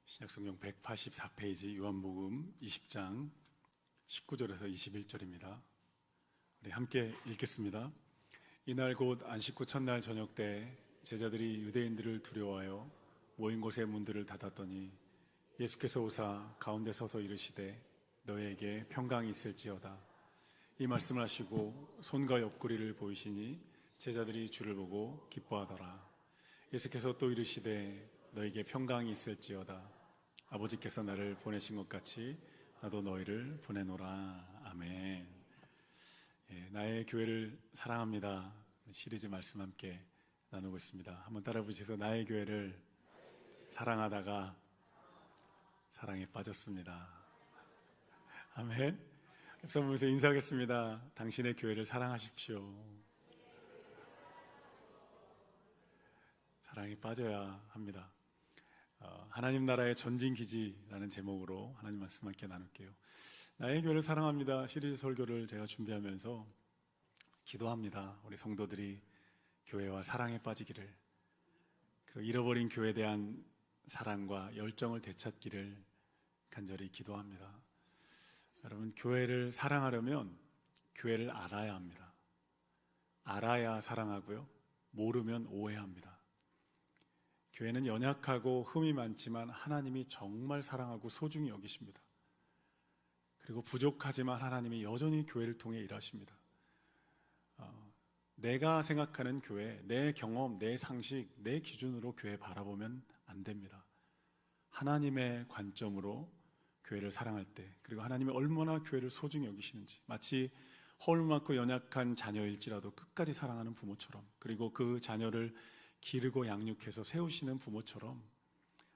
신약성경 184페이지 요한복음 20장 19절에서 21절입니다. 우리 함께 읽겠습니다. 이날 곧 안식 후 첫날 저녁 때 제자들이 유대인들을 두려워하여 모인 곳의 문들을 닫았더니 예수께서 오사 가운데 서서 이르시되 너희에게 평강이 있을지어다. 이 말씀을 하시고 손과 옆구리를 보이시니 제자들이 주를 보고 기뻐하더라. 예수께서 또 이르시되 너희에게 평강이 있을지어다. 아버지께서 나를 보내신 것 같이 나도 너희를 보내노라. 아멘. 나의 교회를 사랑합니다. 시리즈 말씀 함께 나누고 있습니다. 한번 따라 부르셔서 나의 교회를 사랑하다가 사랑에 빠졌습니다. 아멘. 옆선 보면서 인사하겠습니다. 당신의 교회를 사랑하십시오. 사랑에 빠져야 합니다. 하나님 나라의 전진기지라는 제목으로 하나님 말씀 함께 나눌게요. 나의 교회를 사랑합니다 시리즈 설교를 제가 준비하면서 기도합니다. 우리 성도들이 교회와 사랑에 빠지기를, 그리고 잃어버린 교회에 대한 사랑과 열정을 되찾기를 간절히 기도합니다. 여러분, 교회를 사랑하려면 교회를 알아야 합니다. 알아야 사랑하고요, 모르면 오해합니다. 교회는 연약하고 흠이 많지만 하나님이 정말 사랑하고 소중히 여기십니다. 그리고 부족하지만 하나님이 여전히 교회를 통해 일하십니다. 내가 생각하는 교회, 내 경험, 내 상식, 내 기준으로 교회 바라보면 안 됩니다. 하나님의 관점으로 교회를 사랑할 때, 그리고 하나님이 얼마나 교회를 소중히 여기시는지, 마치 허울 많고 연약한 자녀일지라도 끝까지 사랑하는 부모처럼, 그리고 그 자녀를 기르고 양육해서 세우시는 부모처럼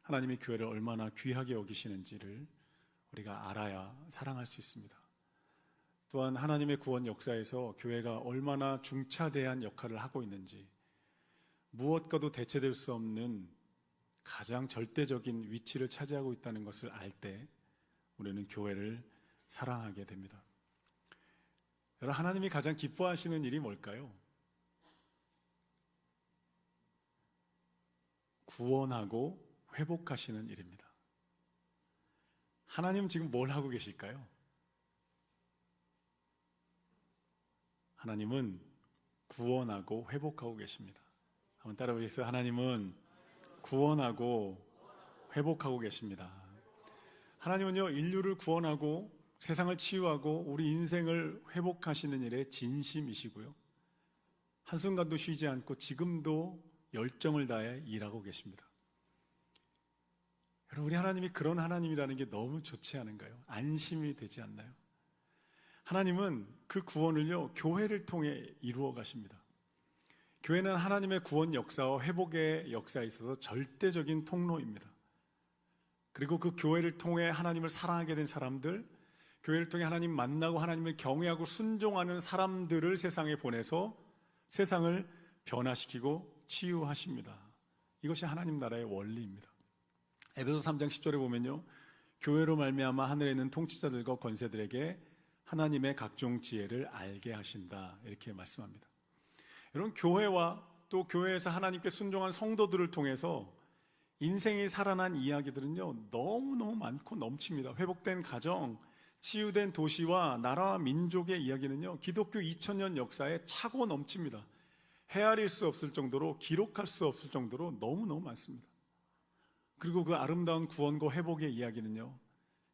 하나님이 교회를 얼마나 귀하게 여기시는지를 우리가 알아야 사랑할 수 있습니다. 또한 하나님의 구원 역사에서 교회가 얼마나 중차대한 역할을 하고 있는지, 무엇과도 대체될 수 없는 가장 절대적인 위치를 차지하고 있다는 것을 알 때 우리는 교회를 사랑하게 됩니다. 여러분, 하나님이 가장 기뻐하시는 일이 뭘까요? 구원하고 회복하시는 일입니다. 하나님 지금 뭘 하고 계실까요? 하나님은 구원하고 회복하고 계십니다. 한번 따라 보시겠어요? 하나님은 구원하고 회복하고 계십니다. 하나님은요, 인류를 구원하고 세상을 치유하고 우리 인생을 회복하시는 일에 진심이시고요, 한순간도 쉬지 않고 지금도 열정을 다해 일하고 계십니다. 여러분, 우리 하나님이 그런 하나님이라는 게 너무 좋지 않은가요? 안심이 되지 않나요? 하나님은 그 구원을요, 교회를 통해 이루어 가십니다. 교회는 하나님의 구원 역사와 회복의 역사에 있어서 절대적인 통로입니다. 그리고 그 교회를 통해 하나님을 사랑하게 된 사람들, 교회를 통해 하나님 만나고 하나님을 경외하고 순종하는 사람들을 세상에 보내서 세상을 변화시키고 치유하십니다. 이것이 하나님 나라의 원리입니다. 에베소 3장 10절에 보면요, 교회로 말미암아 하늘에 있는 통치자들과 권세들에게 하나님의 각종 지혜를 알게 하신다, 이렇게 말씀합니다. 여러분, 교회와 또 교회에서 하나님께 순종한 성도들을 통해서 인생이 살아난 이야기들은요, 너무너무 많고 넘칩니다. 회복된 가정, 치유된 도시와 나라와 민족의 이야기는요, 기독교 2000년 역사에 차고 넘칩니다. 헤아릴 수 없을 정도로, 기록할 수 없을 정도로 너무너무 많습니다. 그리고 그 아름다운 구원과 회복의 이야기는요,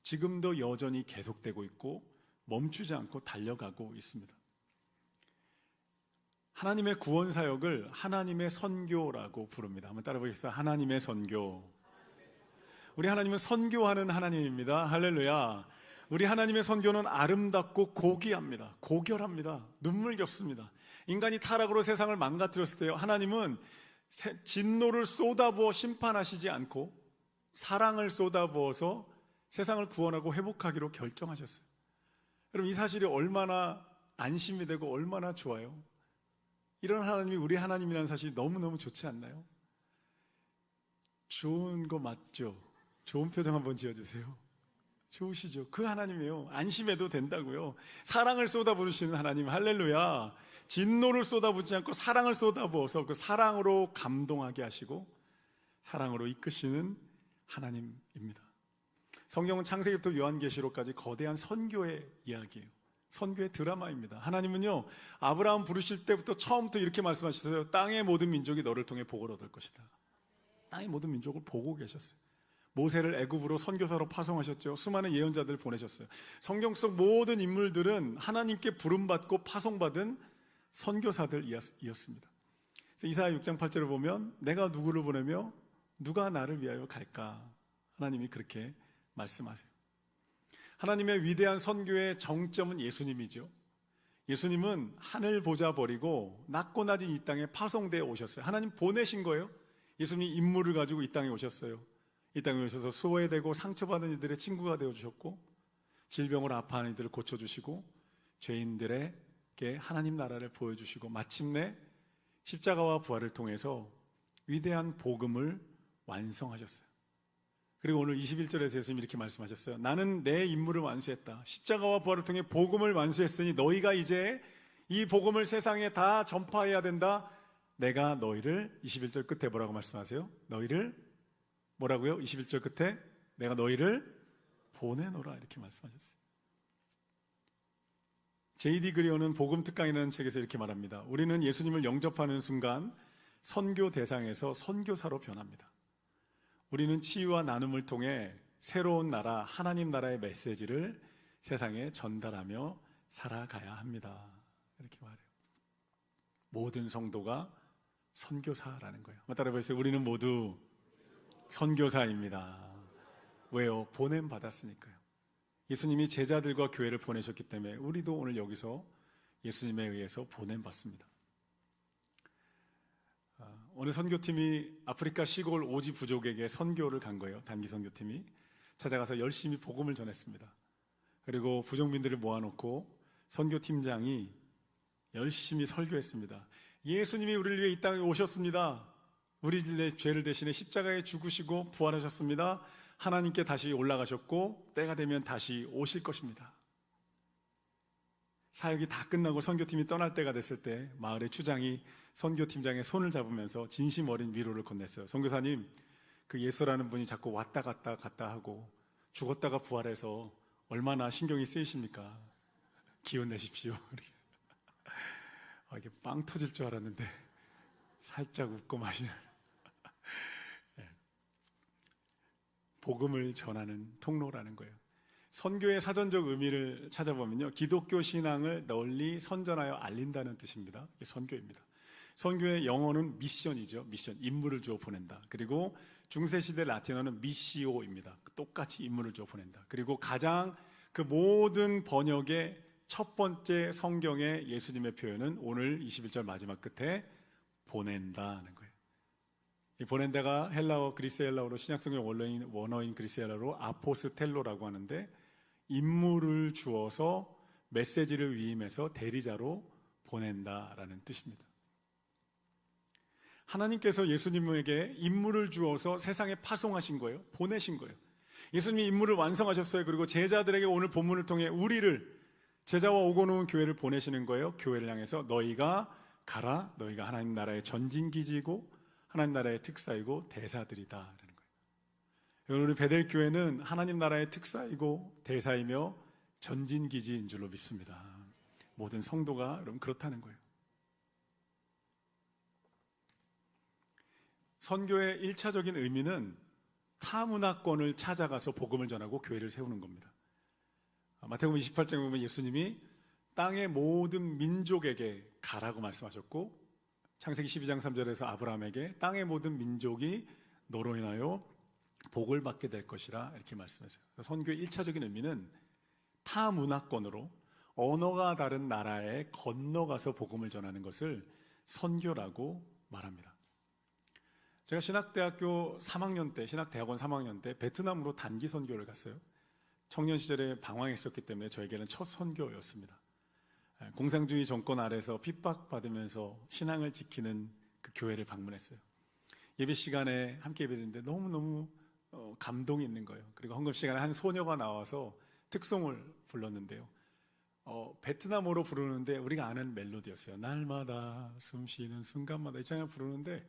지금도 여전히 계속되고 있고 멈추지 않고 달려가고 있습니다. 하나님의 구원 사역을 하나님의 선교라고 부릅니다. 한번 따라 보겠습니다. 하나님의 선교. 우리 하나님은 선교하는 하나님입니다. 할렐루야. 우리 하나님의 선교는 아름답고 고귀합니다. 고결합니다. 눈물겹습니다. 인간이 타락으로 세상을 망가뜨렸을 때요, 하나님은 진노를 쏟아부어 심판하시지 않고 사랑을 쏟아부어서 세상을 구원하고 회복하기로 결정하셨어요. 여러분, 이 사실이 얼마나 안심이 되고 얼마나 좋아요. 이런 하나님이 우리 하나님이라는 사실이 너무너무 좋지 않나요? 좋은 거 맞죠? 좋은 표정 한번 지어주세요. 좋으시죠? 그 하나님이에요. 안심해도 된다고요. 사랑을 쏟아부으시는 하나님, 할렐루야. 진노를 쏟아붓지 않고 사랑을 쏟아부어서 그 사랑으로 감동하게 하시고 사랑으로 이끄시는 하나님입니다. 성경은 창세기부터 요한계시록까지 거대한 선교의 이야기예요. 선교의 드라마입니다. 하나님은요, 아브라함 부르실 때부터 처음부터 이렇게 말씀하셨어요. 땅의 모든 민족이 너를 통해 복을 얻을 것이다. 땅의 모든 민족을 보고 계셨어요. 모세를 애굽으로 선교사로 파송하셨죠. 수많은 예언자들을 보내셨어요. 성경 속 모든 인물들은 하나님께 부름받고 파송받은 선교사들이었습니다. 그래서 이사야 6장 8절을 보면 내가 누구를 보내며 누가 나를 위하여 갈까? 하나님이 그렇게 말씀하세요. 하나님의 위대한 선교의 정점은 예수님이죠. 예수님은 하늘 보좌 버리고 낮고 낮은 이 땅에 파송되어 오셨어요. 하나님 보내신 거예요. 예수님이 인물을 가지고 이 땅에 오셨어요. 이 땅에 오셔서 소외되고 상처받은 이들의 친구가 되어주셨고, 질병으로 아파하는 이들을 고쳐주시고, 죄인들에게 하나님 나라를 보여주시고, 마침내 십자가와 부활을 통해서 위대한 복음을 완성하셨어요. 그리고 오늘 21절에서 예수님이 이렇게 말씀하셨어요. 나는 내 임무를 완수했다. 십자가와 부활을 통해 복음을 완수했으니 너희가 이제 이 복음을 세상에 다 전파해야 된다. 내가 너희를, 21절 끝에 뭐라고 말씀하세요? 너희를 뭐라고요? 21절 끝에 내가 너희를 보내노라 이렇게 말씀하셨어요. J.D. 그리어는 복음 특강이라는 책에서 이렇게 말합니다. 우리는 예수님을 영접하는 순간 선교 대상에서 선교사로 변합니다. 우리는 치유와 나눔을 통해 새로운 나라, 하나님 나라의 메시지를 세상에 전달하며 살아가야 합니다. 이렇게 말해요. 모든 성도가 선교사라는 거예요. 따라해보세요. 우리는 모두 선교사입니다. 왜요? 보냄 받았으니까요. 예수님이 제자들과 교회를 보내셨기 때문에 우리도 오늘 여기서 예수님에 의해서 보냄 받습니다. 오늘 선교팀이 아프리카 시골 오지 부족에게 선교를 간 거예요. 단기 선교팀이 찾아가서 열심히 복음을 전했습니다. 그리고 부족민들을 모아놓고 선교팀장이 열심히 설교했습니다. 예수님이 우리를 위해 이 땅에 오셨습니다. 우리들의 죄를 대신해 십자가에 죽으시고 부활하셨습니다. 하나님께 다시 올라가셨고 때가 되면 다시 오실 것입니다. 사역이 다 끝나고 선교팀이 떠날 때가 됐을 때 마을의 추장이 선교팀장의 손을 잡으면서 진심 어린 위로를 건넸어요. 선교사님, 그 예수라는 분이 자꾸 왔다 갔다 하고 죽었다가 부활해서 얼마나 신경이 쓰이십니까? 기운 내십시오. 이게 빵 터질 줄 알았는데 살짝 웃고 마시는. 복음을 전하는 통로라는 거예요. 선교의 사전적 의미를 찾아보면요, 기독교 신앙을 널리 선전하여 알린다는 뜻입니다. 이게 선교입니다. 선교의 영어는 미션이죠. 미션, 임무를 주어 보낸다. 그리고 중세시대 라틴어는 미시오입니다. 똑같이 임무를 주어 보낸다. 그리고 가장 그 모든 번역의 첫 번째 성경의 예수님의 표현은 오늘 21절 마지막 끝에 보낸다는 거예요. 이 보낸다가 헬라어, 그리스 헬라어로 신약성경 원어인 그리스 헬라어로 아포스텔로라고 하는데, 임무를 주어서 메시지를 위임해서 대리자로 보낸다라는 뜻입니다. 하나님께서 예수님에게 임무를 주어서 세상에 파송하신 거예요. 보내신 거예요. 예수님이 임무를 완성하셨어요. 그리고 제자들에게 오늘 본문을 통해 우리를, 제자와 오고 온 교회를 보내시는 거예요. 교회를 향해서 너희가 가라. 너희가 하나님 나라의 전진기지고 하나님 나라의 특사이고 대사들이다 라는 거예요. 우리 베델교회는 하나님 나라의 특사이고 대사이며 전진기지인 줄로 믿습니다. 모든 성도가 여러분 그렇다는 거예요. 선교의 1차적인 의미는 타문화권을 찾아가서 복음을 전하고 교회를 세우는 겁니다. 마태복음 28장에 보면 예수님이 땅의 모든 민족에게 가라고 말씀하셨고, 창세기 12장 3절에서 아브라함에게 땅의 모든 민족이 너로 인하여 복을 받게 될 것이라 이렇게 말씀하세요. 선교의 1차적인 의미는 타문화권으로 언어가 다른 나라에 건너가서 복음을 전하는 것을 선교라고 말합니다. 제가 신학대학원 3학년 때 베트남으로 단기 선교를 갔어요. 청년 시절에 방황했었기 때문에 저에게는 첫 선교였습니다. 공산주의 정권 아래서 핍박받으면서 신앙을 지키는 그 교회를 방문했어요. 예배 시간에 함께 예배드렸는데 너무너무 감동이 있는 거예요. 그리고 헌금 시간에 한 소녀가 나와서 특송을 불렀는데요. 베트남어로 부르는데 우리가 아는 멜로디였어요. 날마다 숨쉬는 순간마다 이 찬양 부르는데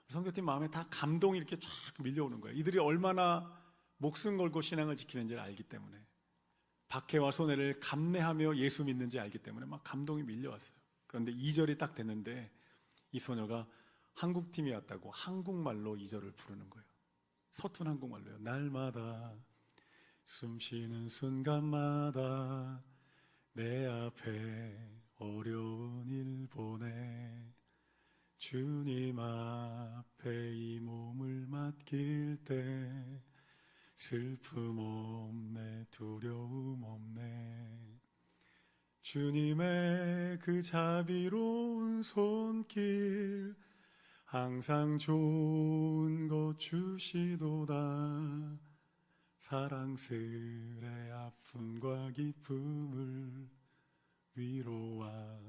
선교팀 마음에 다 감동이 이렇게 쫙 밀려오는 거예요. 이들이 얼마나 목숨 걸고 신앙을 지키는지를 알기 때문에, 박해와 손해를 감내하며 예수 믿는지 알기 때문에 막 감동이 밀려왔어요. 그런데 2절이 딱 됐는데 이 소녀가 한국팀이었다고 한국말로 2절을 부르는 거예요. 서툰 한국말로요. 날마다 숨쉬는 순간마다 내 앞에 어려운 일 보내 주님 앞에 이 몸을 맡길 때 슬픔 없네 두려움 없네 주님의 그 자비로운 손길 항상 좋은 것 주시도다 사랑스레 아픔과 기쁨을 위로와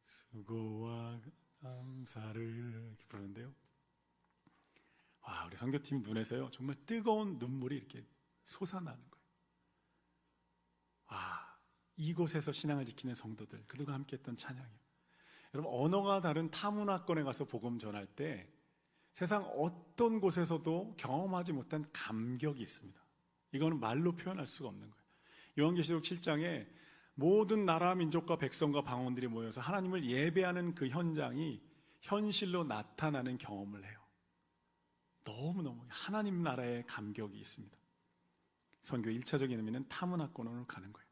수고와 감사를 이렇게 부르는데요. 와, 우리 선교팀 눈에서요 정말 뜨거운 눈물이 이렇게 솟아나는 거예요. 와, 이곳에서 신앙을 지키는 성도들, 그들과 함께했던 찬양이에요. 여러분, 언어가 다른 타문화권에 가서 복음 전할 때 세상 어떤 곳에서도 경험하지 못한 감격이 있습니다. 이거는 말로 표현할 수가 없는 거예요. 요한계시록 7장에 모든 나라, 민족과 백성과 방언들이 모여서 하나님을 예배하는 그 현장이 현실로 나타나는 경험을 해요. 너무너무 하나님 나라의 감격이 있습니다. 선교의 1차적인 의미는 타문화권으로 가는 거예요.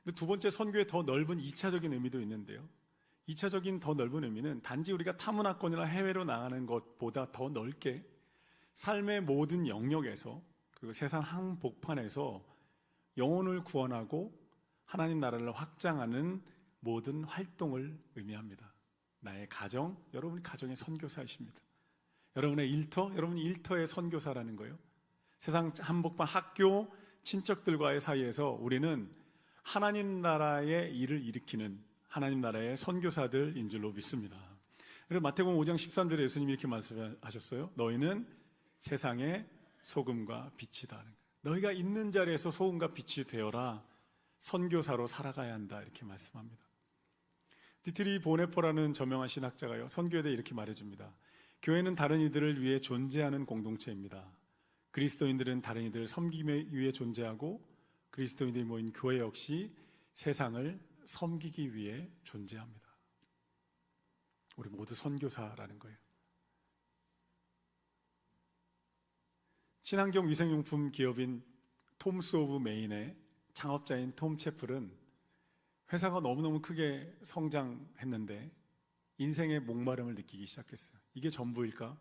근데 두 번째, 선교의 더 넓은 2차적인 의미도 있는데요. 2차적인 더 넓은 의미는 단지 우리가 타문화권이나 해외로 나가는 것보다 더 넓게 삶의 모든 영역에서, 그리고 세상 한복판에서 영혼을 구원하고 하나님 나라를 확장하는 모든 활동을 의미합니다. 나의 가정, 여러분이 가정의 선교사이십니다. 여러분의 일터, 여러분이 일터의 선교사라는 거예요. 세상 한복판 학교, 친척들과의 사이에서 우리는 하나님 나라의 일을 일으키는 하나님 나라의 선교사들인 줄로 믿습니다. 그리고 마태복음 5장 13절에 예수님이 이렇게 말씀하셨어요. 너희는 세상의 소금과 빛이다. 너희가 있는 자리에서 소금과 빛이 되어라. 선교사로 살아가야 한다. 이렇게 말씀합니다. 디트리 보네포라는 저명한 신학자가요, 선교에 대해 이렇게 말해줍니다. 교회는 다른 이들을 위해 존재하는 공동체입니다. 그리스도인들은 다른 이들을 섬기기 위해 존재하고, 그리스도인들이 모인 교회 역시 세상을 섬기기 위해 존재합니다. 우리 모두 선교사라는 거예요. 친환경 위생용품 기업인 톰스 오브 메인의 창업자인 톰 채플은 회사가 너무너무 크게 성장했는데 인생의 목마름을 느끼기 시작했어요. 이게 전부일까?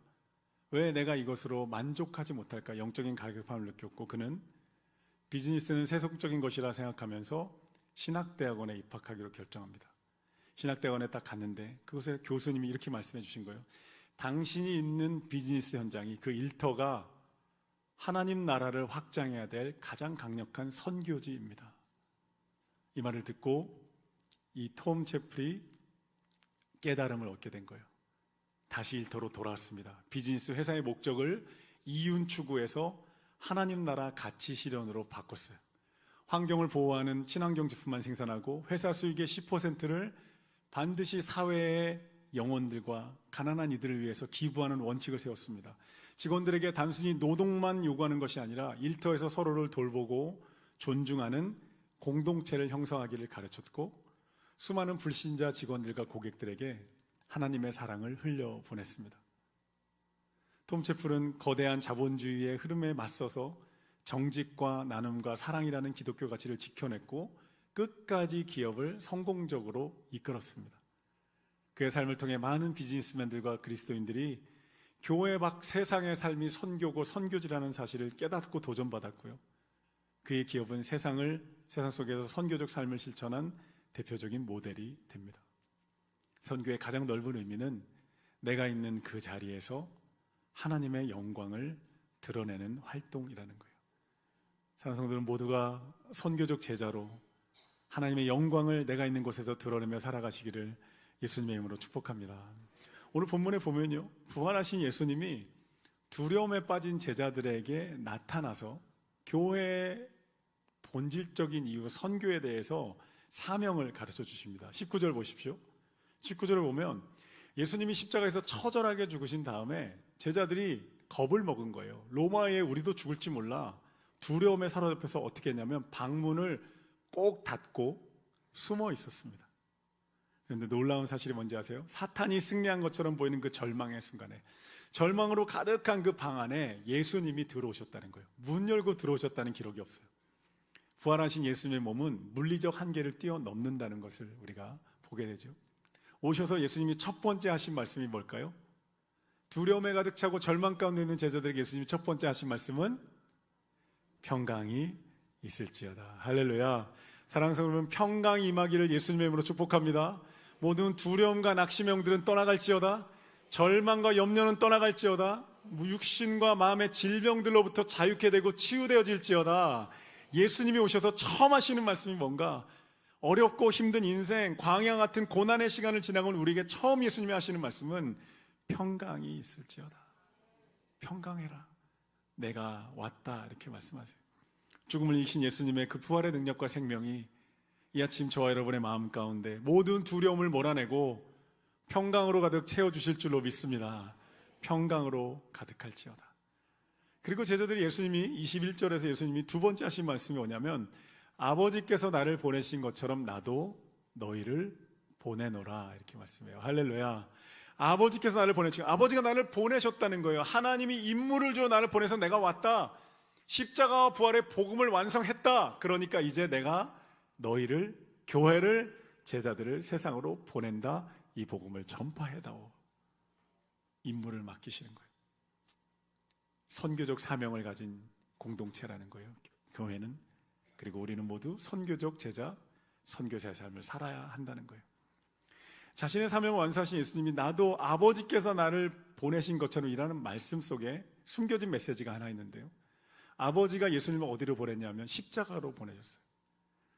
왜 내가 이것으로 만족하지 못할까? 영적인 갈급함을 느꼈고, 그는 비즈니스는 세속적인 것이라 생각하면서 신학대학원에 입학하기로 결정합니다. 신학대학원에 딱 갔는데 그곳에 교수님이 이렇게 말씀해 주신 거예요. 당신이 있는 비즈니스 현장이, 그 일터가 하나님 나라를 확장해야 될 가장 강력한 선교지입니다. 이 말을 듣고 이 톰 채플이 깨달음을 얻게 된 거예요. 다시 일터로 돌아왔습니다. 비즈니스 회사의 목적을 이윤 추구해서 하나님 나라 가치 실현으로 바꿨어요. 환경을 보호하는 친환경 제품만 생산하고 회사 수익의 10%를 반드시 사회의 영혼들과 가난한 이들을 위해서 기부하는 원칙을 세웠습니다. 직원들에게 단순히 노동만 요구하는 것이 아니라 일터에서 서로를 돌보고 존중하는 공동체를 형성하기를 가르쳤고, 수많은 불신자 직원들과 고객들에게 하나님의 사랑을 흘려보냈습니다. 톰 채플은 거대한 자본주의의 흐름에 맞서서 정직과 나눔과 사랑이라는 기독교 가치를 지켜냈고 끝까지 기업을 성공적으로 이끌었습니다. 그의 삶을 통해 많은 비즈니스맨들과 그리스도인들이 교회 밖 세상의 삶이 선교고 선교지라는 사실을 깨닫고 도전받았고요. 그의 기업은 세상 속에서 선교적 삶을 실천한 대표적인 모델이 됩니다. 선교의 가장 넓은 의미는 내가 있는 그 자리에서 하나님의 영광을 드러내는 활동이라는 거예요. 사랑하는 성도들은 모두가 선교적 제자로 하나님의 영광을 내가 있는 곳에서 드러내며 살아가시기를 예수님의 이름으로 축복합니다. 오늘 본문에 보면요, 부활하신 예수님이 두려움에 빠진 제자들에게 나타나서 교회의 본질적인 이유, 선교에 대해서 사명을 가르쳐 주십니다. 19절 보십시오. 19절을 보면 예수님이 십자가에서 처절하게 죽으신 다음에 제자들이 겁을 먹은 거예요. 로마에 우리도 죽을지 몰라. 두려움에 사로잡혀서 어떻게 했냐면 방문을 꼭 닫고 숨어 있었습니다. 그런데 놀라운 사실이 뭔지 아세요? 사탄이 승리한 것처럼 보이는 그 절망의 순간에, 절망으로 가득한 그 방 안에 예수님이 들어오셨다는 거예요. 문 열고 들어오셨다는 기록이 없어요. 부활하신 예수님의 몸은 물리적 한계를 뛰어넘는다는 것을 우리가 보게 되죠. 오셔서 예수님이 첫 번째 하신 말씀이 뭘까요? 두려움에 가득 차고 절망 가운데 있는 제자들에게 예수님이 첫 번째 하신 말씀은 평강이 있을지어다. 할렐루야. 사랑하는 여러분, 평강이 임하기를 예수님의 이름으로 축복합니다. 모든 두려움과 낙심형들은 떠나갈지어다. 절망과 염려는 떠나갈지어다. 육신과 마음의 질병들로부터 자유케 되고 치유되어질지어다. 예수님이 오셔서 처음 하시는 말씀이 뭔가? 어렵고 힘든 인생, 광야 같은 고난의 시간을 지나고 우리에게 처음 예수님이 하시는 말씀은 평강이 있을지어다. 평강해라. 내가 왔다. 이렇게 말씀하세요. 죽음을 이기신 예수님의 그 부활의 능력과 생명이 이 아침 저와 여러분의 마음 가운데 모든 두려움을 몰아내고 평강으로 가득 채워주실 줄로 믿습니다. 평강으로 가득할지어다. 그리고 제자들이 예수님이 21절에서 예수님이 두 번째 하신 말씀이 뭐냐면 아버지께서 나를 보내신 것처럼 나도 너희를 보내노라. 이렇게 말씀해요. 할렐루야. 아버지께서 나를 보내시고, 아버지가 나를 보내셨다는 거예요. 하나님이 임무를 주어 나를 보내서 내가 왔다. 십자가와 부활의 복음을 완성했다. 그러니까 이제 내가 너희를, 교회를, 제자들을 세상으로 보낸다. 이 복음을 전파해다오. 임무를 맡기시는 거예요. 선교적 사명을 가진 공동체라는 거예요. 교회는. 그리고 우리는 모두 선교적 제자, 선교사의 삶을 살아야 한다는 거예요. 자신의 사명을 완수하신 예수님이 나도 아버지께서 나를 보내신 것처럼 이라는 말씀 속에 숨겨진 메시지가 하나 있는데요. 아버지가 예수님을 어디로 보냈냐면 십자가로 보내셨어요.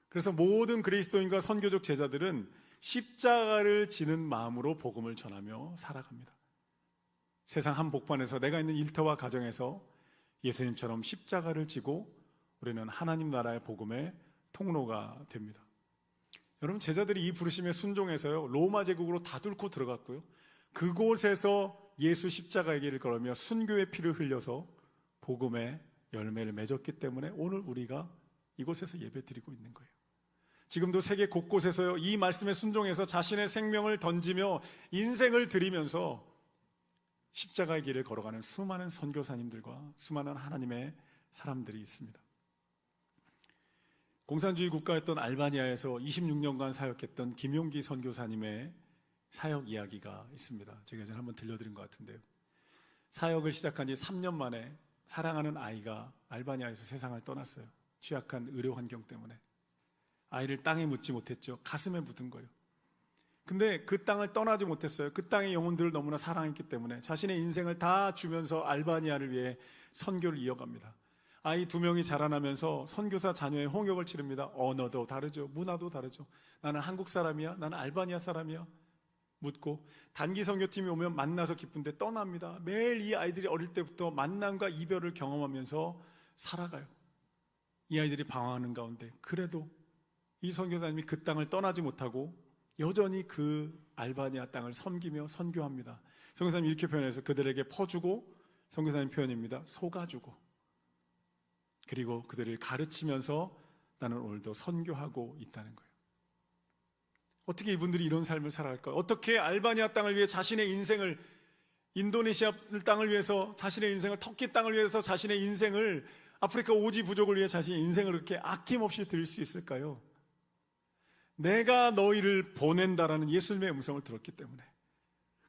그래서 모든 그리스도인과 선교적 제자들은 십자가를 지는 마음으로 복음을 전하며 살아갑니다. 세상 한복판에서 내가 있는 일터와 가정에서 예수님처럼 십자가를 지고 우리는 하나님 나라의 복음의 통로가 됩니다. 여러분, 제자들이 이 부르심에 순종해서요, 로마 제국으로 다 뚫고 들어갔고요, 그곳에서 예수 십자가의 길을 걸으며 순교의 피를 흘려서 복음의 열매를 맺었기 때문에 오늘 우리가 이곳에서 예배드리고 있는 거예요. 지금도 세계 곳곳에서요, 이 말씀에 순종해서 자신의 생명을 던지며 인생을 드리면서 십자가의 길을 걸어가는 수많은 선교사님들과 수많은 하나님의 사람들이 있습니다. 공산주의 국가였던 알바니아에서 26년간 사역했던 김용기 선교사님의 사역 이야기가 있습니다. 제가 예전에 한번 들려드린 것 같은데요. 사역을 시작한 지 3년 만에 사랑하는 아이가 알바니아에서 세상을 떠났어요. 취약한 의료 환경 때문에. 아이를 땅에 묻지 못했죠. 가슴에 묻은 거예요. 근데 그 땅을 떠나지 못했어요. 그 땅의 영혼들을 너무나 사랑했기 때문에 자신의 인생을 다 주면서 알바니아를 위해 선교를 이어갑니다. 아이 2명이 자라나면서 선교사 자녀의 홍역을 치릅니다. 언어도 다르죠. 문화도 다르죠. 나는 한국 사람이야? 나는 알바니아 사람이야? 묻고, 단기 선교팀이 오면 만나서 기쁜데 떠납니다. 매일 이 아이들이 어릴 때부터 만남과 이별을 경험하면서 살아가요. 이 아이들이 방황하는 가운데 그래도 이 선교사님이 그 땅을 떠나지 못하고 여전히 그 알바니아 땅을 섬기며 선교합니다. 선교사님이 이렇게 표현해서 그들에게 퍼주고, 선교사님 표현입니다, 속아주고, 그리고 그들을 가르치면서 나는 오늘도 선교하고 있다는 거예요. 어떻게 이분들이 이런 삶을 살아갈까요? 어떻게 알바니아 땅을 위해 자신의 인생을, 인도네시아 땅을 위해서 자신의 인생을, 터키 땅을 위해서 자신의 인생을, 아프리카 오지 부족을 위해 자신의 인생을 그렇게 아낌없이 드릴 수 있을까요? 내가 너희를 보낸다라는 예수님의 음성을 들었기 때문에,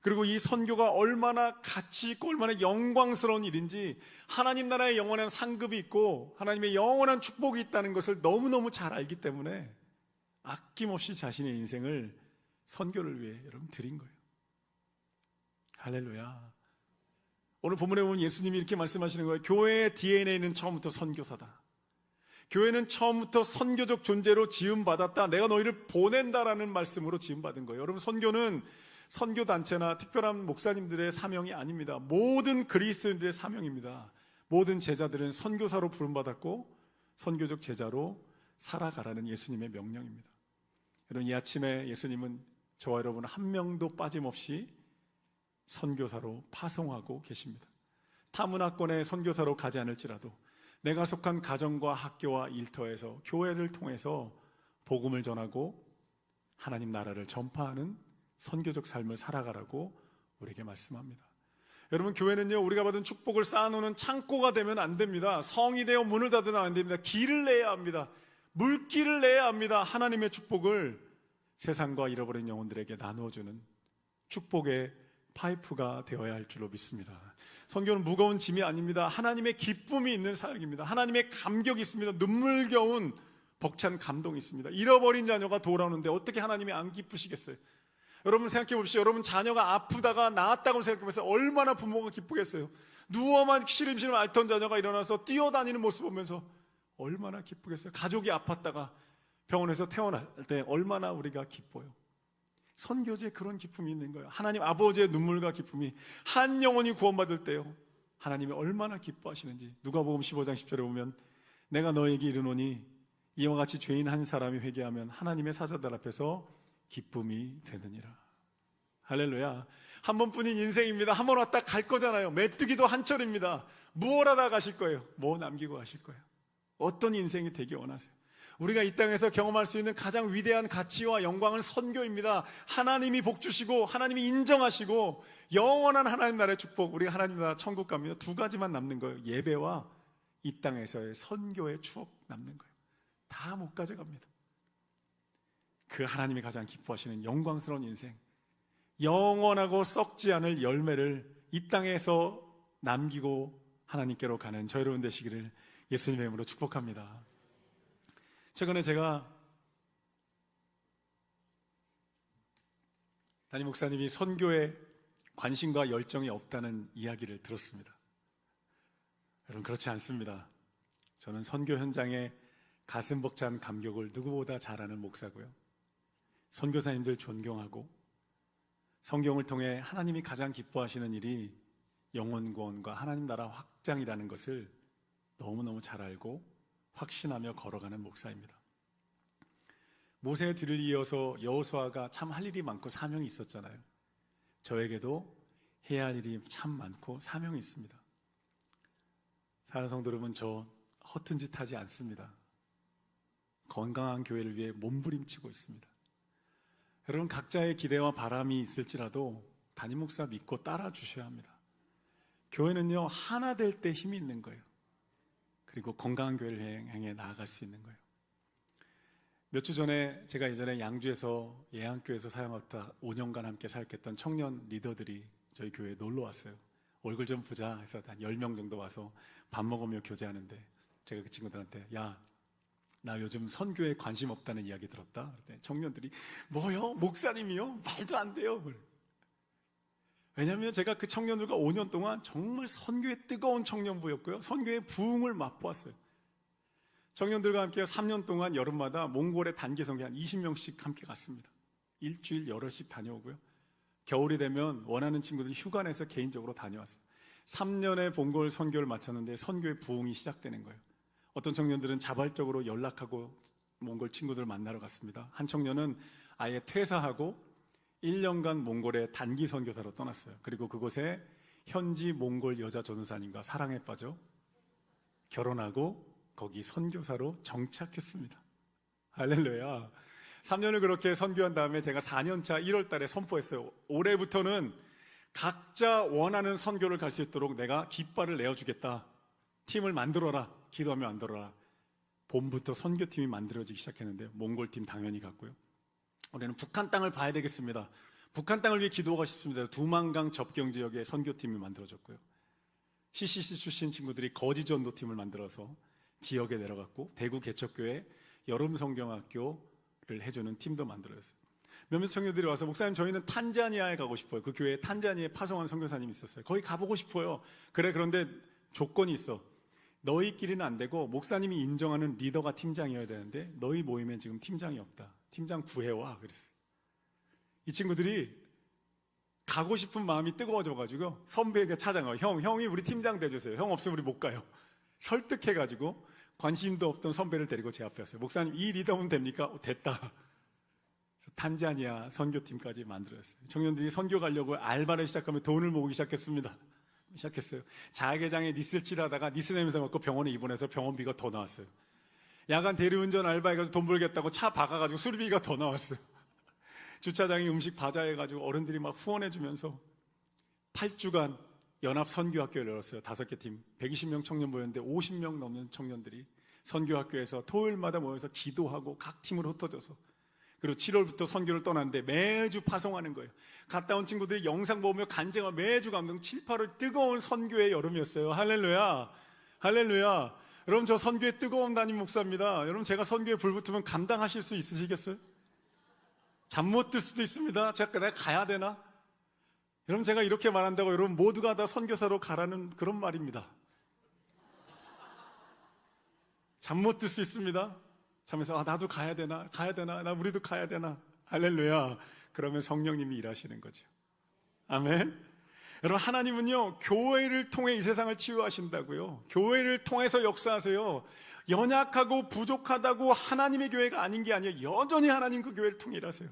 그리고 이 선교가 얼마나 가치 있고 얼마나 영광스러운 일인지, 하나님 나라의 영원한 상급이 있고 하나님의 영원한 축복이 있다는 것을 너무너무 잘 알기 때문에 아낌없이 자신의 인생을 선교를 위해 여러분 드린 거예요. 할렐루야. 오늘 본문에 보면 예수님이 이렇게 말씀하시는 거예요. 교회의 DNA는 처음부터 선교사다. 교회는 처음부터 선교적 존재로 지음받았다. 내가 너희를 보낸다라는 말씀으로 지음받은 거예요. 여러분, 선교는 선교단체나 특별한 목사님들의 사명이 아닙니다. 모든 그리스도인들의 사명입니다. 모든 제자들은 선교사로 부름받았고 선교적 제자로 살아가라는 예수님의 명령입니다. 여러분, 이 아침에 예수님은 저와 여러분 한 명도 빠짐없이 선교사로 파송하고 계십니다. 타문화권의 선교사로 가지 않을지라도 내가 속한 가정과 학교와 일터에서 교회를 통해서 복음을 전하고 하나님 나라를 전파하는 선교적 삶을 살아가라고 우리에게 말씀합니다. 여러분, 교회는요, 우리가 받은 축복을 쌓아놓는 창고가 되면 안 됩니다. 성이 되어 문을 닫으면 안 됩니다. 길을 내야 합니다. 물길을 내야 합니다. 하나님의 축복을 세상과 잃어버린 영혼들에게 나누어주는 축복의 파이프가 되어야 할 줄로 믿습니다. 선교는 무거운 짐이 아닙니다. 하나님의 기쁨이 있는 사역입니다. 하나님의 감격이 있습니다. 눈물겨운 벅찬 감동이 있습니다. 잃어버린 자녀가 돌아오는데 어떻게 하나님이 안 기쁘시겠어요? 여러분 생각해 봅시오. 여러분 자녀가 아프다가 나았다고 생각해 보세요. 얼마나 부모가 기쁘겠어요? 누워만 시름시름 앓던 자녀가 일어나서 뛰어다니는 모습 보면서 얼마나 기쁘겠어요? 가족이 아팠다가 병원에서 퇴원할 때 얼마나 우리가 기뻐요. 선교지에 그런 기쁨이 있는 거예요. 하나님 아버지의 눈물과 기쁨이 한 영혼이 구원받을 때요, 하나님이 얼마나 기뻐하시는지 누가복음 15장 10절에 보면 내가 너에게 이르노니 이와 같이 죄인 한 사람이 회개하면 하나님의 사자들 앞에서 기쁨이 되느니라. 할렐루야. 한 번뿐인 인생입니다. 한 번 왔다 갈 거잖아요. 메뚜기도 한철입니다. 무엇 하다 가실 거예요? 뭐 남기고 가실 거예요? 어떤 인생이 되기 원하세요? 우리가 이 땅에서 경험할 수 있는 가장 위대한 가치와 영광은 선교입니다. 하나님이 복 주시고 하나님이 인정하시고 영원한 하나님 나라의 축복, 우리가 하나님 나라 천국 갑니다. 두 가지만 남는 거예요. 예배와 이 땅에서의 선교의 추억 남는 거예요. 다 못 가져갑니다. 그 하나님이 가장 기뻐하시는 영광스러운 인생, 영원하고 썩지 않을 열매를 이 땅에서 남기고 하나님께로 가는 저 여러분 되시기를 예수님의 이름으로 축복합니다. 최근에 제가 담임 목사님이 선교에 관심과 열정이 없다는 이야기를 들었습니다. 여러분, 그렇지 않습니다. 저는 선교 현장에 가슴 벅찬 감격을 누구보다 잘하는 목사고요, 선교사님들 존경하고 성경을 통해 하나님이 가장 기뻐하시는 일이 영혼 구원과 하나님 나라 확장이라는 것을 너무너무 잘 알고 확신하며 걸어가는 목사입니다. 모세의 뒤를 이어서 여호수아가 참 할 일이 많고 사명이 있었잖아요. 저에게도 해야 할 일이 참 많고 사명이 있습니다. 사랑하는 성도 여러분, 저 허튼 짓 하지 않습니다. 건강한 교회를 위해 몸부림치고 있습니다. 여러분, 각자의 기대와 바람이 있을지라도 담임 목사 믿고 따라 주셔야 합니다. 교회는요, 하나 될 때 힘이 있는 거예요. 그리고 건강한 교회를 향해 나아갈 수 있는 거예요. 몇 주 전에 제가 예전에 양주에서 예안교회에서 사역하다 5년간 함께 사역했던 청년 리더들이 저희 교회에 놀러 왔어요. 얼굴 좀 보자 해서 한 10명 정도 와서 밥 먹으며 교제하는데 제가 그 친구들한테 야, 나 요즘 선교에 관심 없다는 이야기 들었다. 그랬더니 청년들이 뭐요? 목사님이요? 말도 안 돼요. 왜냐하면 제가 그 청년들과 5년 동안 정말 선교의 뜨거운 청년부였고요, 선교의 부흥을 맛보았어요. 청년들과 함께 3년 동안 여름마다 몽골의 단기 선교 한 20명씩 함께 갔습니다. 일주일 여럿씩 다녀오고요, 겨울이 되면 원하는 친구들이 휴가 내서 개인적으로 다녀왔어요. 3년의 몽골 선교를 마쳤는데 선교의 부흥이 시작되는 거예요. 어떤 청년들은 자발적으로 연락하고 몽골 친구들을 만나러 갔습니다. 한 청년은 아예 퇴사하고 1년간 몽골의 단기 선교사로 떠났어요. 그리고 그곳에 현지 몽골 여자 전도사님과 사랑에 빠져 결혼하고 거기 선교사로 정착했습니다. 할렐루야. 3년을 그렇게 선교한 다음에 제가 4년차 1월 달에 선포했어요. 올해부터는 각자 원하는 선교를 갈 수 있도록 내가 깃발을 내어주겠다. 팀을 만들어라. 기도하며 만들어라. 봄부터 선교팀이 만들어지기 시작했는데요, 몽골팀 당연히 갔고요. 우리는 북한 땅을 봐야 되겠습니다. 북한 땅을 위해 기도하고 싶습니다. 두만강 접경 지역에 선교팀이 만들어졌고요. CCC 출신 친구들이 거지 전도팀을 만들어서 지역에 내려갔고, 대구 개척교회 여름 성경학교를 해주는 팀도 만들어졌어요. 몇몇 청년들이 와서 목사님, 저희는 탄자니아에 가고 싶어요. 그 교회에 탄자니아에 파송한 선교사님이 있었어요. 거기 가보고 싶어요. 그래, 그런데 조건이 있어. 너희끼리는 안 되고 목사님이 인정하는 리더가 팀장이어야 되는데 너희 모임엔 지금 팀장이 없다. 팀장 구해와. 그랬어요. 이 친구들이 가고 싶은 마음이 뜨거워져가지고 선배에게 찾아가요. 형이 우리 팀장 돼주세요. 형 없으면 우리 못 가요. 설득해가지고 관심도 없던 선배를 데리고 제 앞에 왔어요. 목사님, 이 리더면 됩니까? 됐다. 그래서 탄자니아 선교팀까지 만들었어요. 청년들이 선교 가려고 알바를 시작하면 돈을 모으기 시작했어요. 자개장에 니스를 칠하다가 니스 냄새 맡고 병원에 입원해서 병원비가 더 나왔어요. 야간 대리운전 알바에 가서 돈 벌겠다고 차 박아가지고 수리비가 더 나왔어요. 주차장에 음식 바자해가지고 어른들이 막 후원해주면서 8주간 연합 선교학교를 열었어요. 5개 팀, 120명 청년 모였는데 50명 넘는 청년들이 선교학교에서 토요일마다 모여서 기도하고 각 팀으로 흩어져서, 그리고 7월부터 선교를 떠났는데 매주 파송하는 거예요. 갔다 온 친구들이 영상 보며 간증하며 매주 감동. 7, 8월 뜨거운 선교의 여름이었어요. 할렐루야, 할렐루야. 여러분, 저 선교의 뜨거운 담임 목사입니다. 여러분, 제가 선교에 불 붙으면 감당하실 수 있으시겠어요? 잠 못 들 수도 있습니다. 내가 가야 되나? 여러분, 제가 이렇게 말한다고 여러분 모두가 다 선교사로 가라는 그런 말입니다. 잠 못 들 수 있습니다. 잠에서 나도 가야 되나? 우리도 가야 되나? 할렐루야. 그러면 성령님이 일하시는 거죠. 아멘. 여러분, 하나님은요, 교회를 통해 이 세상을 치유하신다고요. 교회를 통해서 역사하세요. 연약하고 부족하다고 하나님의 교회가 아닌 게 아니에요. 여전히 하나님 그 교회를 통해 일하세요.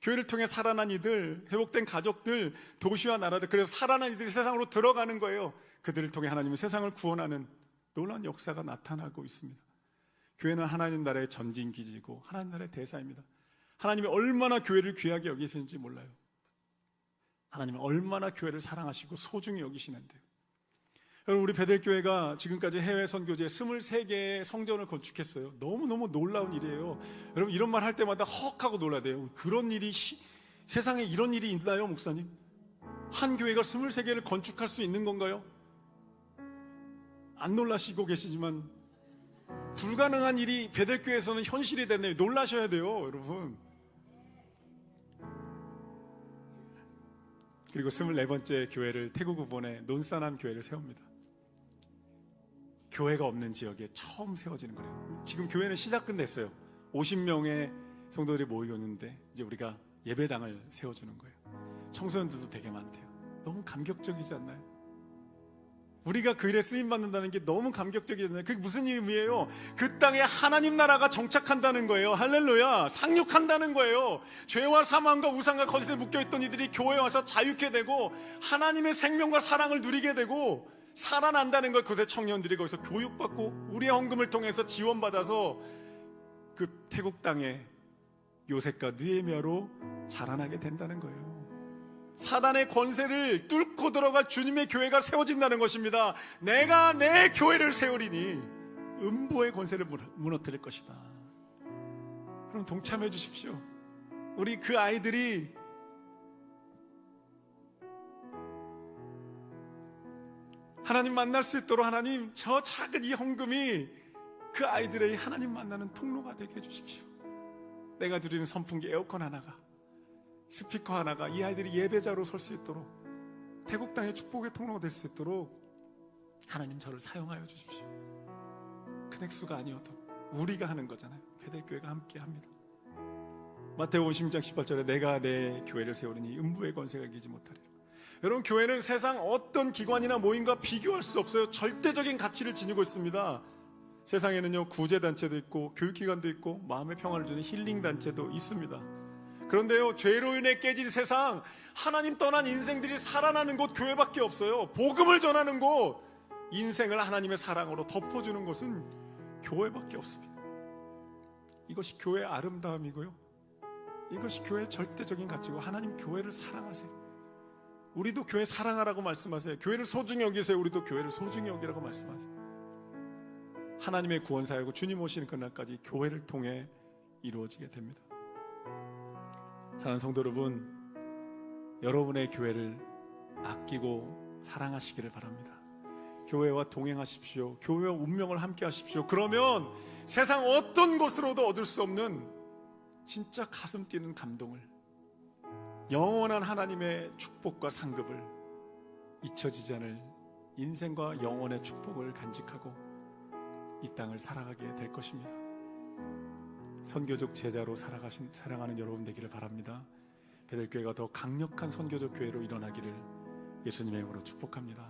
교회를 통해 살아난 이들, 회복된 가족들, 도시와 나라들, 그래서 살아난 이들이 세상으로 들어가는 거예요. 그들을 통해 하나님은 세상을 구원하는 놀라운 역사가 나타나고 있습니다. 교회는 하나님 나라의 전진기지고 하나님 나라의 대사입니다. 하나님이 얼마나 교회를 귀하게 여기시는지 몰라요. 하나님은 얼마나 교회를 사랑하시고 소중히 여기시는데요. 여러분, 우리 베델교회가 지금까지 해외 선교지에 23개의 성전을 건축했어요. 너무너무 놀라운 일이에요. 여러분, 이런 말 할 때마다 헉하고 놀라야 돼요. 그런 일이 세상에 이런 일이 있나요, 목사님? 한 교회가 23개를 건축할 수 있는 건가요? 안 놀라시고 계시지만 불가능한 일이 베델교회에서는 현실이 됐네요. 놀라셔야 돼요, 여러분. 그리고 24번째 교회를 태국 우본에 논산함 교회를 세웁니다. 교회가 없는 지역에 처음 세워지는 거예요. 지금 교회는 시작은 됐어요. 50명의 성도들이 모이었는데 이제 우리가 예배당을 세워주는 거예요. 청소년들도 되게 많대요. 너무 감격적이지 않나요? 우리가 그 일에 쓰임받는다는 게 너무 감격적이잖아요. 그게 무슨 의미예요? 그 땅에 하나님 나라가 정착한다는 거예요. 할렐루야. 상륙한다는 거예요. 죄와 사망과 우상과 거짓에 묶여있던 이들이 교회에 와서 자유케 되고 하나님의 생명과 사랑을 누리게 되고 살아난다는 걸. 그새 청년들이 거기서 교육받고 우리의 헌금을 통해서 지원받아서 그 태국 땅에 요셉과 느헤미야로 자라나게 된다는 거예요. 사단의 권세를 뚫고 들어갈 주님의 교회가 세워진다는 것입니다. 내가 내 교회를 세우리니 음부의 권세를 무너뜨릴 것이다. 그럼 동참해 주십시오. 우리 그 아이들이 하나님 만날 수 있도록, 하나님, 저 작은 이 헌금이 그 아이들의 하나님 만나는 통로가 되게 해주십시오. 내가 드리는 선풍기, 에어컨 하나가, 스피커 하나가 이 아이들이 예배자로 설 수 있도록, 태국 땅의 축복의 통로가 될 수 있도록 하나님 저를 사용하여 주십시오. 큰 액수가 아니어도 우리가 하는 거잖아요. 베델교회가 함께 합니다. 마태복음 56장 18절에 내가 내 교회를 세우리니 음부의 권세가 이기지 못하리라. 여러분, 교회는 세상 어떤 기관이나 모임과 비교할 수 없어요. 절대적인 가치를 지니고 있습니다. 세상에는요, 구제단체도 있고 교육기관도 있고 마음의 평안을 주는 힐링단체도 있습니다. 그런데요, 죄로 인해 깨진 세상, 하나님 떠난 인생들이 살아나는 곳 교회밖에 없어요. 복음을 전하는 곳, 인생을 하나님의 사랑으로 덮어주는 곳은 교회밖에 없습니다. 이것이 교회의 아름다움이고요, 이것이 교회의 절대적인 가치고, 하나님 교회를 사랑하세요. 우리도 교회 사랑하라고 말씀하세요. 교회를 소중히 여기세요. 우리도 교회를 소중히 여기라고 말씀하세요. 하나님의 구원 사역고 주님 오시는 그날까지 교회를 통해 이루어지게 됩니다. 사랑하는 성도 여러분, 여러분의 교회를 아끼고 사랑하시기를 바랍니다. 교회와 동행하십시오. 교회와 운명을 함께 하십시오. 그러면 세상 어떤 곳으로도 얻을 수 없는 진짜 가슴 뛰는 감동을, 영원한 하나님의 축복과 상급을, 잊혀지지 않을 인생과 영원의 축복을 간직하고 이 땅을 살아가게 될 것입니다. 선교적 제자로 살아가는 여러분 되기를 바랍니다. 베델교회가 더 강력한 선교적 교회로 일어나기를 예수님의 이름으로 축복합니다.